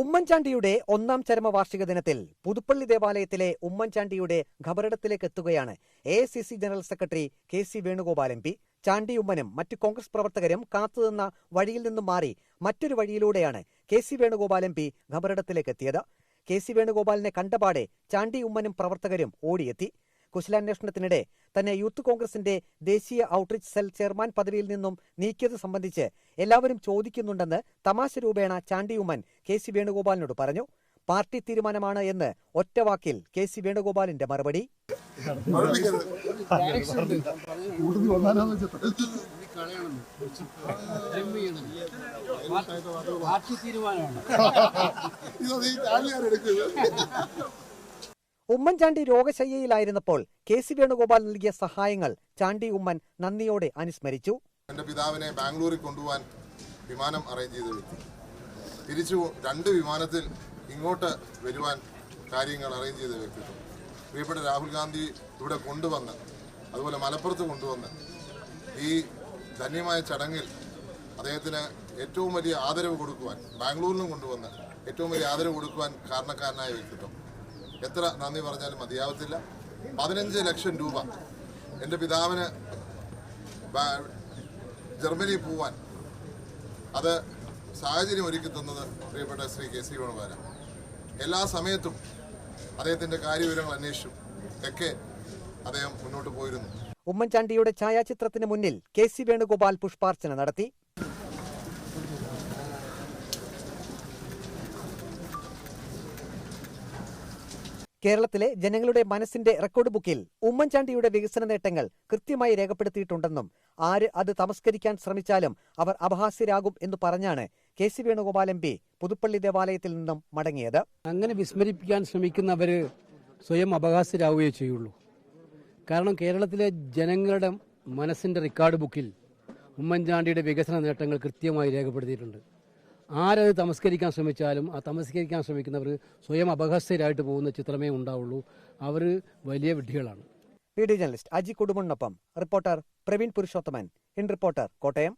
ഉമ്മൻചാണ്ടിയുടെ ഒന്നാം ചരമവാർഷിക ദിനത്തിൽ പുതുപ്പള്ളി ദേവാലയത്തിലെ ഉമ്മൻചാണ്ടിയുടെ ഖബറിടത്തിലേക്ക് എത്തുകയാണ് AICC general secretary KC Venugopal MP. Chandy ഉമ്മനും മറ്റു കോൺഗ്രസ് പ്രവർത്തകരും കാത്തുനിന്ന വഴിയിൽ നിന്നും മാറി മറ്റൊരു വഴിയിലൂടെയാണ് KC വേണുഗോപാൽ MP ഖബറിടത്തിലേക്ക് എത്തിയത്. KC വേണുഗോപാലിനെ കണ്ടപാടെ ചാണ്ടി ഉമ്മനും പ്രവർത്തകരും ഓടിയെത്തി. കുശലാന്വേഷണത്തിനിടെ തന്നെ യൂത്ത് കോൺഗ്രസിന്റെ ദേശീയ ഔട്ട്റീച്ച് സെൽ ചെയർമാൻ പദവിയിൽ നിന്നും നീക്കിയത് സംബന്ധിച്ച് എല്ലാവരും ചോദിക്കുന്നുണ്ടെന്ന് തമാശ രൂപേണ ചാണ്ടി ഉമ്മൻ KC വേണുഗോപാലിനോട് പറഞ്ഞു. പാർട്ടി തീരുമാനമാണ് എന്ന് ഒറ്റവാക്കിൽ KC വേണുഗോപാലിന്റെ മറുപടി. ഉമ്മൻചാണ്ടി രോഗശയ്യയിലായിരുന്നപ്പോൾ KC വേണുഗോപാൽ നൽകിയ സഹായങ്ങൾ ചാണ്ടി ഉമ്മൻ നന്ദിയോടെ അനുസ്മരിച്ചു. എന്റെ പിതാവിനെ ബാംഗ്ലൂരിൽ കൊണ്ടുപോകാൻ വിമാനം അറേഞ്ച് ചെയ്ത വ്യക്തി, തിരിച്ചു 2 വിമാനത്തിൽ ഇങ്ങോട്ട് വരുവാൻ കാര്യങ്ങൾ അറേഞ്ച് ചെയ്ത വ്യക്തിത്വം, പ്രിയപ്പെട്ട രാഹുൽ ഗാന്ധി ഇവിടെ കൊണ്ടുവന്ന്, അതുപോലെ മലപ്പുറത്ത് കൊണ്ടുവന്ന് ഈ ധന്യമായ ചടങ്ങിൽ അദ്ദേഹത്തിന് ഏറ്റവും വലിയ ആദരവ് കൊടുക്കുവാൻ, ബാംഗ്ലൂരിലും കൊണ്ടുവന്ന് ഏറ്റവും വലിയ ആദരവ് കൊടുക്കുവാൻ കാരണക്കാരനായ വ്യക്തിത്വം. എത്ര നന്ദി പറഞ്ഞാലും മതിയാവത്തില്ല. 15 ലക്ഷം രൂപ എൻ്റെ പിതാവിന് ജർമ്മനിയിൽ പോവാൻ അത് സാഹചര്യം ഒരുക്കി തന്നത് പ്രിയപ്പെട്ട ശ്രീ KC വേണുഗോപാലാണ്. എല്ലാ സമയത്തും അദ്ദേഹത്തിൻ്റെ കാര്യവിവരങ്ങൾ അന്വേഷിച്ചും ഒക്കെ അദ്ദേഹം മുന്നോട്ട് പോയിരുന്നു. ഉമ്മൻചാണ്ടിയുടെ ഛായാചിത്രത്തിന് മുന്നിൽ KC വേണുഗോപാൽ പുഷ്പാർച്ചന നടത്തി. കേരളത്തിലെ ജനങ്ങളുടെ മനസ്സിന്റെ റെക്കോർഡ് ബുക്കിൽ ഉമ്മൻചാണ്ടിയുടെ വികസന നേട്ടങ്ങൾ കൃത്യമായി രേഖപ്പെടുത്തിയിട്ടുണ്ടെന്നും ആര് അത് തമസ്കരിക്കാൻ ശ്രമിച്ചാലും അവർ അപഹാസ്യരാകും എന്ന് പറഞ്ഞാണ് KC വേണുഗോപാൽ MP പുതുപ്പള്ളി ദേവാലയത്തിൽ നിന്നും മടങ്ങിയത്. അങ്ങനെ വിസ്മരിപ്പിക്കാൻ ശ്രമിക്കുന്നവർ സ്വയം അപഹാസ്യരാകുകയേ ചെയ്യുള്ളൂ. കാരണം കേരളത്തിലെ ജനങ്ങളുടെ മനസ്സിന്റെ റെക്കോർഡ് ബുക്കിൽ ഉമ്മൻചാണ്ടിയുടെ വികസന നേട്ടങ്ങൾ കൃത്യമായി രേഖപ്പെടുത്തിയിട്ടുണ്ട്. ആരത് തമസ്കരിക്കാൻ ശ്രമിച്ചാലും ആ തമസ്കരിക്കാൻ ശ്രമിക്കുന്നവർ സ്വയം അപഹാസ്യരായിട്ട് പോകുന്ന ചിത്രമേ ഉണ്ടാവുള്ളൂ. അവർ വലിയ വിഡ്ഢികളാണ്. വീഡിയോ ജേർണലിസ്റ്റ് അജി കുടുംബനൊപ്പം reporter Praveen Purushothaman, in reporter, Kottayam.